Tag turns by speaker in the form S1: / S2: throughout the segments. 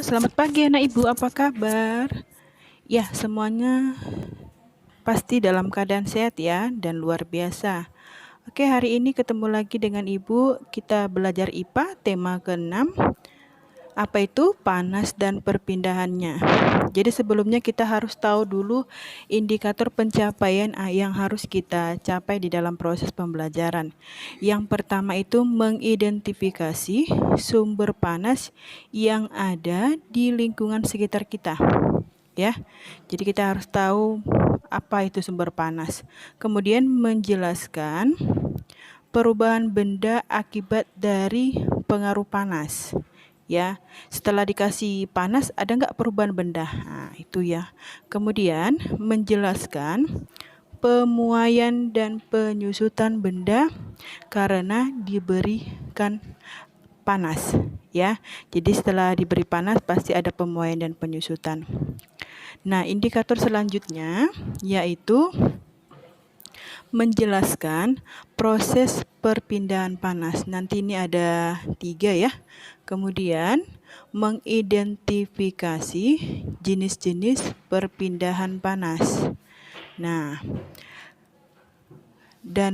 S1: Selamat pagi anak ibu, apa kabar? Ya, semuanya pasti dalam keadaan sehat ya, dan luar biasa. Oke, hari ini ketemu lagi dengan ibu, kita belajar IPA, tema ke-6. Apa itu? Panas dan perpindahannya. Jadi sebelumnya kita harus tahu dulu indikator pencapaian yang harus kita capai di dalam proses pembelajaran. Yang pertama itu mengidentifikasi sumber panas yang ada di lingkungan sekitar kita. Ya, jadi kita harus tahu apa itu sumber panas. Kemudian menjelaskan perubahan benda akibat dari pengaruh panas. Ya, setelah dikasih panas ada nggak perubahan benda? Nah, itu ya. Kemudian menjelaskan pemuaian dan penyusutan benda karena diberikan panas. Ya, jadi setelah diberi panas pasti ada pemuaian dan penyusutan. Nah, indikator selanjutnya yaitu menjelaskan proses perpindahan panas. Nanti ini ada 3 ya. Kemudian mengidentifikasi jenis-jenis perpindahan panas. Nah, dan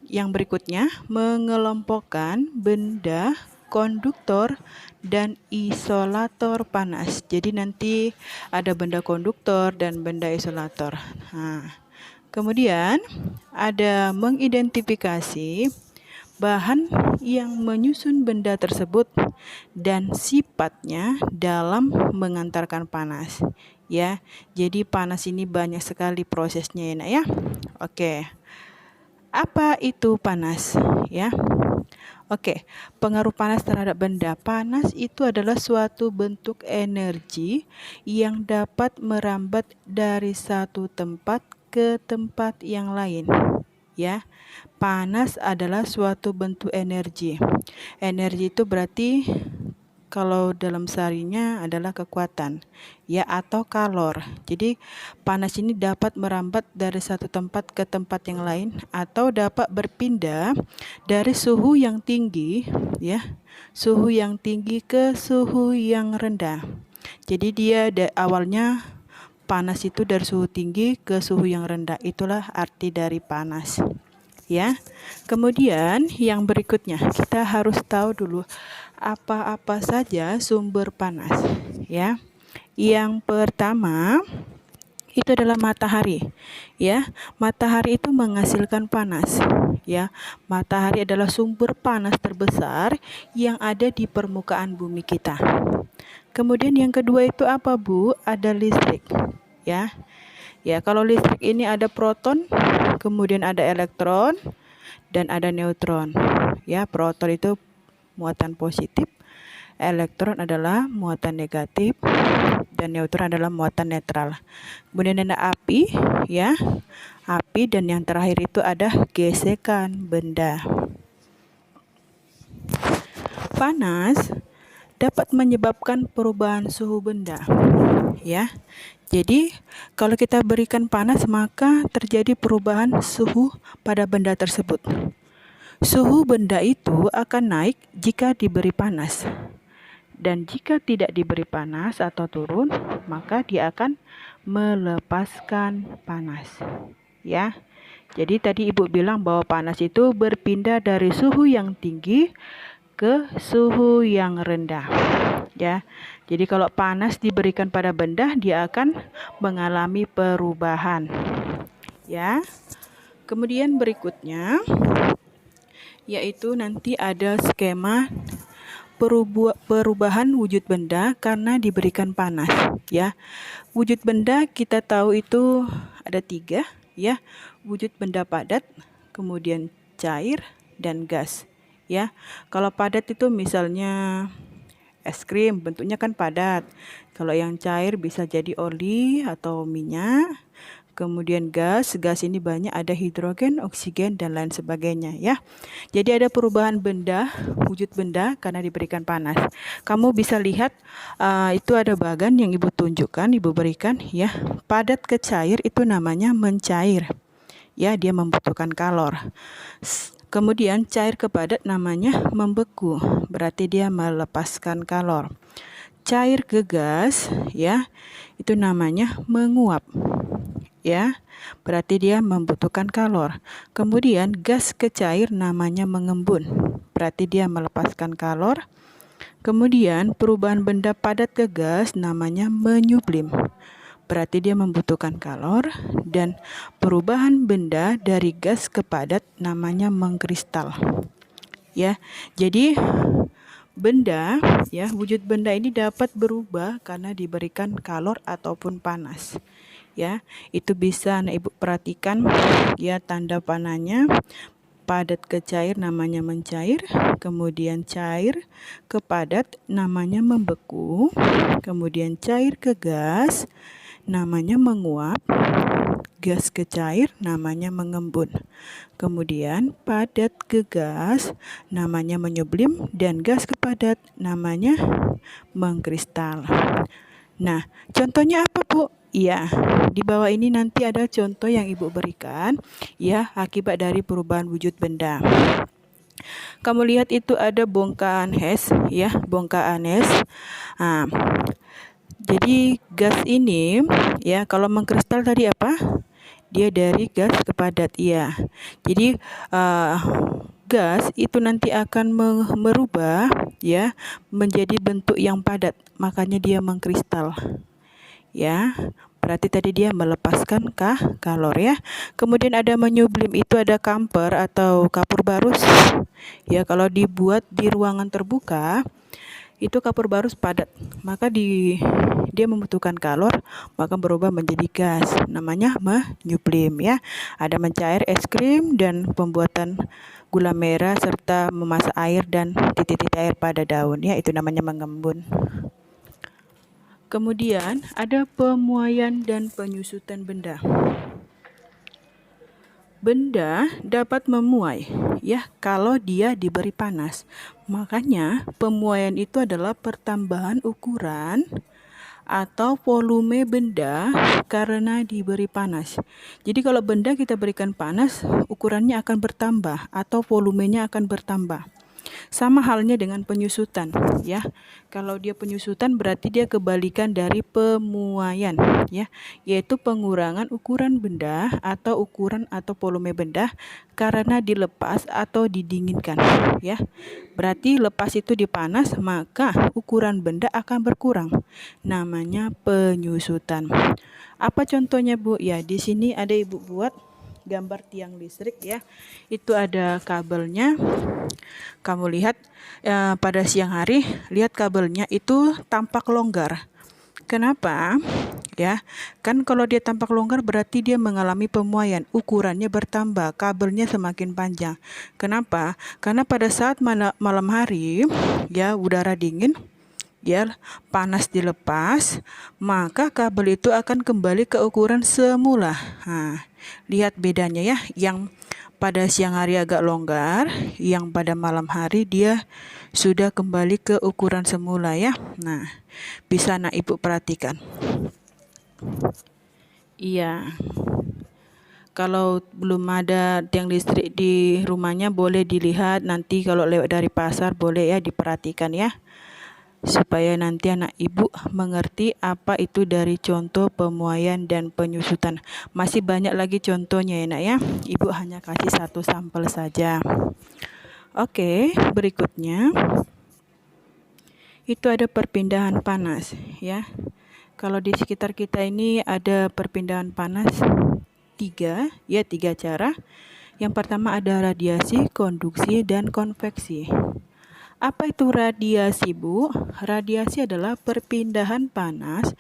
S1: yang berikutnya mengelompokkan benda konduktor dan isolator panas. Jadi nanti ada benda konduktor dan benda isolator. Nah, kemudian ada mengidentifikasi bahan yang menyusun benda tersebut dan sifatnya dalam mengantarkan panas. Ya, jadi panas ini banyak sekali prosesnya ya, Nak ya. Oke. Apa itu panas? Ya. Oke, pengaruh panas terhadap benda. Panas itu adalah suatu bentuk energi yang dapat merambat dari satu tempat ke tempat yang lain. Ya, panas adalah suatu bentuk energi. Energi itu berarti kalau dalam seharinya adalah kekuatan, ya, atau kalor. Jadi panas ini dapat merambat dari satu tempat ke tempat yang lain atau dapat berpindah dari suhu yang tinggi, ya, suhu yang tinggi ke suhu yang rendah. Jadi dia awalnya panas itu dari suhu tinggi ke suhu yang rendah. Itulah arti dari panas. Ya. Kemudian yang berikutnya kita harus tahu dulu apa-apa saja sumber panas, ya. Yang pertama itu adalah matahari, ya. Matahari itu menghasilkan panas, ya. Matahari adalah sumber panas terbesar yang ada di permukaan bumi kita. Kemudian yang kedua itu apa, Bu? Ada listrik, ya. Ya, kalau listrik ini ada proton, kemudian ada elektron, dan ada neutron. Ya, proton itu muatan positif, elektron adalah muatan negatif, dan neutron adalah muatan netral. Kemudian ada api, ya, api, dan yang terakhir itu ada gesekan benda. Panas dapat menyebabkan perubahan suhu benda, ya. Jadi kalau kita berikan panas maka terjadi perubahan suhu pada benda tersebut. Suhu benda itu akan naik jika diberi panas. Dan jika tidak diberi panas atau turun, maka dia akan melepaskan panas. Ya. Jadi tadi Ibu bilang bahwa panas itu berpindah dari suhu yang tinggi ke suhu yang rendah. Ya. Jadi kalau panas diberikan pada benda, dia akan mengalami perubahan. Ya. Kemudian berikutnya yaitu nanti ada skema perubahan wujud benda karena diberikan panas, ya. Wujud benda kita tahu itu ada 3, ya. Wujud benda padat, kemudian cair, dan gas, ya. Kalau padat itu misalnya es krim, bentuknya kan padat. Kalau yang cair bisa jadi oli atau minyak. Kemudian gas ini banyak, ada hidrogen, oksigen, dan lain sebagainya, ya. Jadi ada perubahan benda, wujud benda karena diberikan panas. Kamu bisa lihat itu ada bagan yang Ibu tunjukkan, Ibu berikan, ya. Padat ke cair itu namanya mencair, ya, dia membutuhkan kalor. Kemudian cair ke padat namanya membeku, berarti dia melepaskan kalor. cair ke gas, ya, itu namanya menguap. Ya, berarti dia membutuhkan kalor. Kemudian gas ke cair namanya mengembun. Berarti dia melepaskan kalor. Kemudian perubahan benda padat ke gas namanya menyublim. Berarti dia membutuhkan kalor, dan perubahan benda dari gas ke padat namanya mengkristal. Ya. Jadi benda, ya, wujud benda ini dapat berubah karena diberikan kalor ataupun panas. Ya, itu bisa anak ibu perhatikan, ya, tanda panahnya. Padat ke cair namanya mencair, kemudian cair ke padat namanya membeku, kemudian cair ke gas namanya menguap, gas ke cair namanya mengembun, kemudian padat ke gas namanya menyublim, dan gas ke padat namanya mengkristal. Nah, contohnya apa, Bu? Iya, di bawah ini nanti ada contoh yang Ibu berikan, ya, akibat dari perubahan wujud benda. Kamu lihat itu ada bongkahan es, ya, bongkahan es. Nah, jadi gas ini, ya, kalau mengkristal tadi apa? Dia dari gas ke padat, iya. Jadi gas itu nanti akan merubah, ya, menjadi bentuk yang padat, makanya dia mengkristal. Ya, berarti tadi dia melepaskan kalor, ya. Kemudian ada menyublim, itu ada kamper atau kapur barus. Ya, kalau dibuat di ruangan terbuka, itu kapur barus padat, maka dia membutuhkan kalor, maka berubah menjadi gas, namanya menyublim, ya. Ada mencair es krim dan pembuatan gula merah serta memasak air dan titik-titik air pada daun, ya, itu namanya mengembun. Kemudian ada pemuaian dan penyusutan benda. Benda dapat memuai, ya, kalau dia diberi panas. Makanya pemuaian itu adalah pertambahan ukuran atau volume benda karena diberi panas. Jadi kalau benda kita berikan panas, ukurannya akan bertambah atau volumenya akan bertambah. Sama halnya dengan penyusutan, ya. Kalau dia penyusutan berarti dia kebalikan dari pemuaian, ya, yaitu pengurangan ukuran benda atau ukuran atau volume benda karena dilepas atau didinginkan, ya. Berarti lepas itu dipanas, maka ukuran benda akan berkurang. Namanya penyusutan. Apa contohnya, Bu? Ya, di sini ada Ibu buat gambar tiang listrik, ya. Itu ada kabelnya. Kamu lihat pada siang hari, lihat kabelnya itu tampak longgar. Kenapa? Ya, kan kalau dia tampak longgar berarti dia mengalami pemuaian, ukurannya bertambah, kabelnya semakin panjang. Kenapa? Karena pada saat malam hari, ya, udara dingin, ya, panas dilepas, maka kabel itu akan kembali ke ukuran semula. Nah, lihat bedanya, ya, yang pada siang hari agak longgar, yang pada malam hari dia sudah kembali ke ukuran semula, ya. Nah, bisa anak ibu perhatikan. Iya. Kalau belum ada tiang listrik di rumahnya boleh dilihat, nanti kalau lewat dari pasar boleh, ya, diperhatikan, ya, supaya nanti anak ibu mengerti apa itu dari contoh pemuaian dan penyusutan. Masih banyak lagi contohnya, ya, nak, ya. Ibu hanya kasih satu sampel saja. Oke, berikutnya itu ada perpindahan panas, ya. Kalau di sekitar kita ini ada perpindahan panas tiga cara. Yang pertama ada radiasi, konduksi, dan konveksi. Apa itu radiasi, Bu? Radiasi adalah perpindahan panas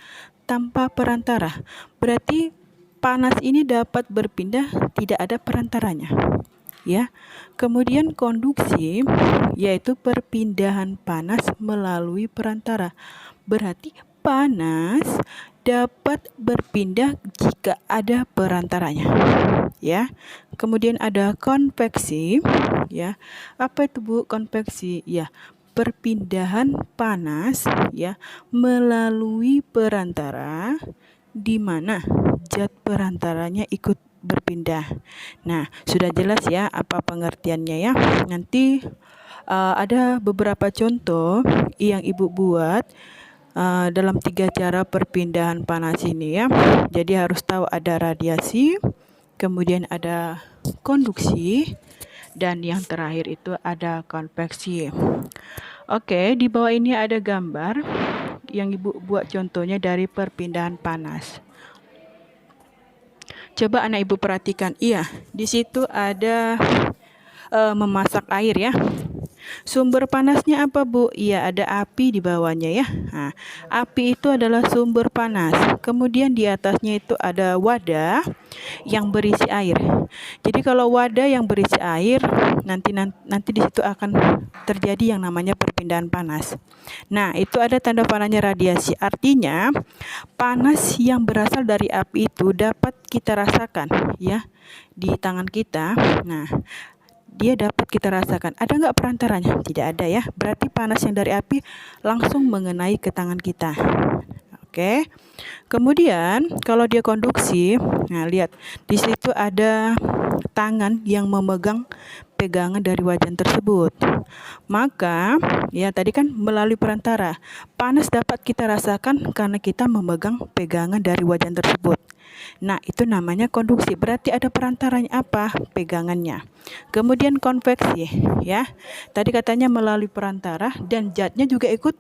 S1: tanpa perantara. Berarti panas ini dapat berpindah, tidak ada perantaranya, ya. Kemudian konduksi yaitu perpindahan panas melalui perantara. Berarti panas dapat berpindah jika ada perantaranya, ya. Kemudian ada konveksi, ya. Apa itu, Bu, konveksi? Ya, perpindahan panas, ya, melalui perantara di mana zat perantaranya ikut berpindah. Nah, sudah jelas, ya, apa pengertiannya, ya. Nanti ada beberapa contoh yang Ibu buat dalam 3 cara perpindahan panas ini ya. Jadi harus tahu ada radiasi, kemudian ada konduksi, dan yang terakhir itu ada konveksi. Oke, di bawah ini ada gambar yang Ibu buat contohnya dari perpindahan panas. Coba anak Ibu perhatikan, iya, di situ ada memasak air ya. Sumber panasnya apa, Bu? Iya, ada api di bawahnya ya. Nah, api itu adalah sumber panas. Kemudian di atasnya itu ada wadah yang berisi air. Jadi kalau wadah yang berisi air, nanti di situ akan terjadi yang namanya perpindahan panas. Nah, itu ada tanda panahnya radiasi. Artinya, panas yang berasal dari api itu dapat kita rasakan ya di tangan kita. Nah, dia dapat kita rasakan. Ada nggak perantaranya? Tidak ada ya. Berarti panas yang dari api langsung mengenai ke tangan kita. Oke. Kemudian kalau dia konduksi, nah lihat di situ ada tangan yang memegang pegangan dari wajan tersebut. Maka ya tadi kan melalui perantara. Panas dapat kita rasakan karena kita memegang pegangan dari wajan tersebut. Nah, itu namanya konduksi. Berarti ada perantaranya apa? Pegangannya. Kemudian konveksi, ya. Tadi katanya melalui perantara dan zatnya juga ikut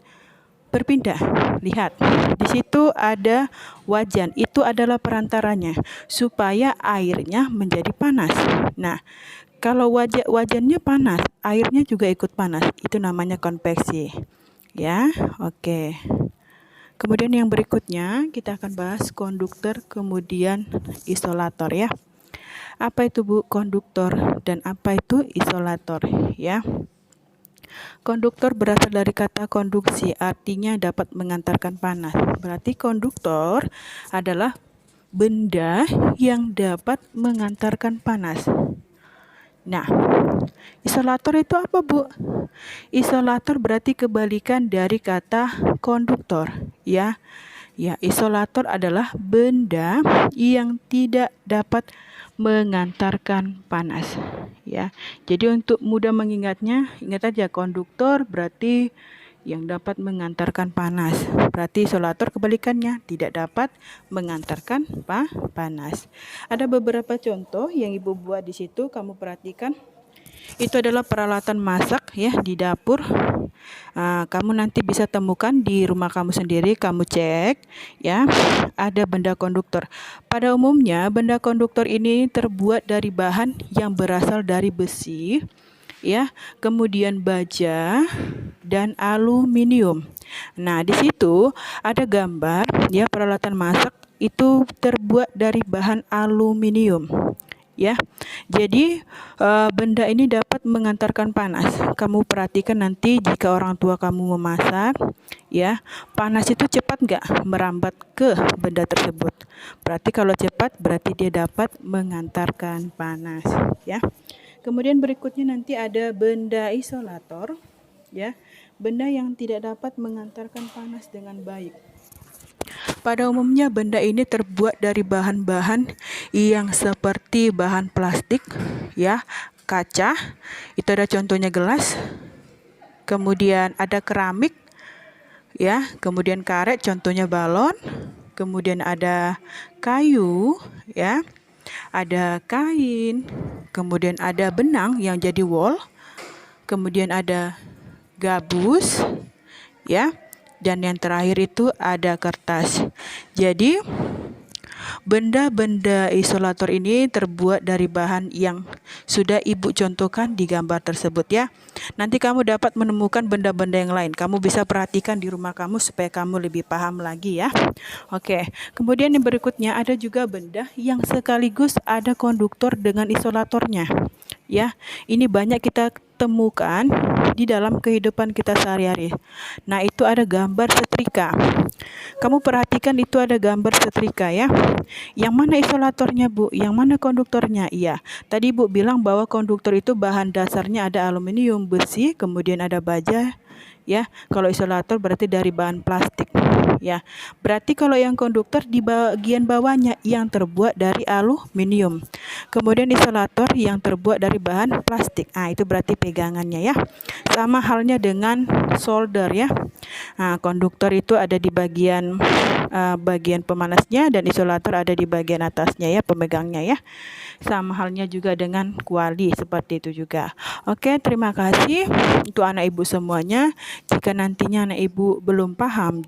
S1: berpindah. Lihat, di situ ada wajan. Itu adalah perantaranya supaya airnya menjadi panas. Nah, kalau wajannya panas, airnya juga ikut panas. Itu namanya konveksi. Ya, oke. Kemudian yang berikutnya kita akan bahas konduktor kemudian isolator ya. Apa itu Bu konduktor dan apa itu isolator ya? Konduktor berasal dari kata konduksi, artinya dapat mengantarkan panas. Berarti konduktor adalah benda yang dapat mengantarkan panas. Nah, isolator itu apa, Bu? Isolator berarti kebalikan dari kata konduktor, ya. Ya, isolator adalah benda yang tidak dapat mengantarkan panas, ya. Jadi untuk mudah mengingatnya, ingat aja konduktor berarti yang dapat mengantarkan panas. Berarti isolator kebalikannya, tidak dapat mengantarkan panas. Ada beberapa contoh yang Ibu buat di situ, kamu perhatikan. Itu adalah peralatan masak ya di dapur. Kamu nanti bisa temukan di rumah kamu sendiri, kamu cek ya. Ada benda konduktor. Pada umumnya benda konduktor ini terbuat dari bahan yang berasal dari besi ya, kemudian baja dan aluminium. Nah, di situ ada gambar ya peralatan masak itu terbuat dari bahan aluminium. Ya, jadi benda ini dapat mengantarkan panas. Kamu perhatikan nanti jika orang tua kamu memasak, ya panas itu cepat nggak merambat ke benda tersebut. Berarti kalau cepat berarti dia dapat mengantarkan panas. Ya. Kemudian berikutnya nanti ada benda isolator, ya, benda yang tidak dapat mengantarkan panas dengan baik. Pada umumnya benda ini terbuat dari bahan-bahan yang seperti bahan plastik, ya, kaca, itu ada contohnya gelas, kemudian ada keramik, ya, kemudian karet, contohnya balon, kemudian ada kayu, ya, ada kain, kemudian ada benang yang jadi wol, kemudian ada gabus, ya, dan yang terakhir itu ada kertas. Jadi benda-benda isolator ini terbuat dari bahan yang sudah Ibu contohkan di gambar tersebut ya. Nanti kamu dapat menemukan benda-benda yang lain. Kamu bisa perhatikan di rumah kamu supaya kamu lebih paham lagi ya. Oke, kemudian yang berikutnya ada juga benda yang sekaligus ada konduktor dengan isolatornya. Ya, ini banyak kita temukan di dalam kehidupan kita sehari-hari. Nah, itu ada gambar setrika. Kamu perhatikan itu ada gambar setrika ya. Yang mana isolatornya, Bu? Yang mana konduktornya? Iya. Tadi Bu bilang bahwa konduktor itu bahan dasarnya ada aluminium, besi, kemudian ada baja, ya. Kalau isolator berarti dari bahan plastik, ya. Berarti kalau yang konduktor di bagian bawahnya yang terbuat dari aluminium. Kemudian isolator yang terbuat dari bahan plastik. Nah, itu berarti pegangannya, ya. Sama halnya dengan solder, ya. Nah, konduktor itu ada di bagian pemanasnya dan isolator ada di bagian atasnya, ya, pemegangnya, ya. Sama halnya juga dengan kuali, seperti itu juga. Oke, terima kasih untuk anak ibu semuanya. Jika nantinya anak ibu belum paham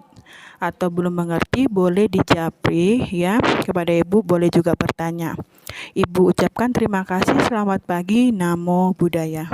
S1: atau belum mengerti, boleh dijapri, ya, kepada ibu, boleh juga bertanya. Ibu ucapkan terima kasih. Selamat pagi. Namo Buddhaya.